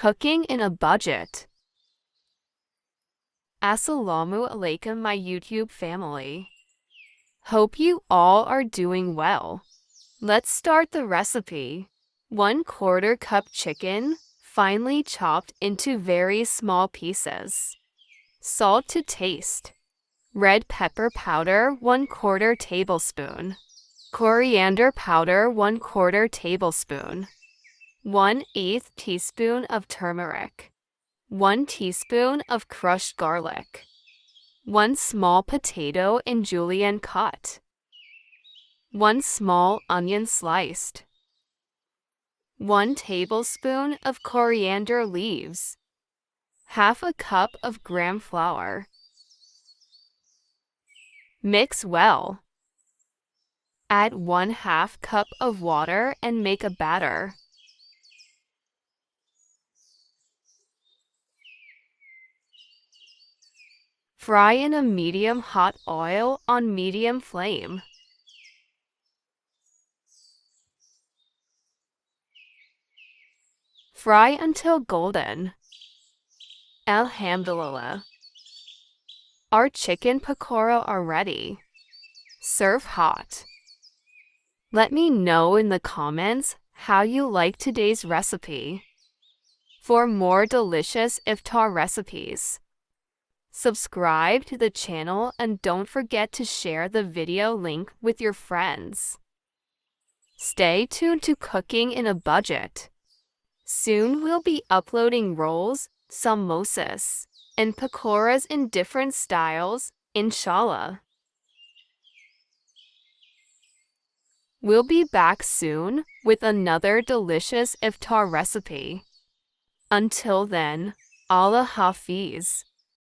Cooking in a budget. Assalamu alaikum, my YouTube family. Hope you all are doing well. Let's start the recipe. 1/4 cup chicken, finely chopped into very small pieces. Salt to taste. Red pepper powder 1/4 tablespoon. Coriander powder 1/4 tablespoon. 1/8 teaspoon of turmeric. 1 teaspoon of crushed garlic. 1 small potato in julienne cut. 1 small onion sliced. 1 tablespoon of coriander leaves. Half a cup of gram flour. Mix well. Add 1/2 cup of water and make a batter. Fry in a medium hot oil on medium flame. Fry until golden. Alhamdulillah. Our chicken pakora are ready. Serve hot. Let me know in the comments how you like today's recipe. For more delicious iftar recipes, subscribe to the channel and don't forget to share the video link with your friends. Stay tuned to Cooking in a Budget. Soon we'll be uploading rolls, samosas, and pakoras in different styles, inshallah. We'll be back soon with another delicious iftar recipe. Until then, Allah Hafiz.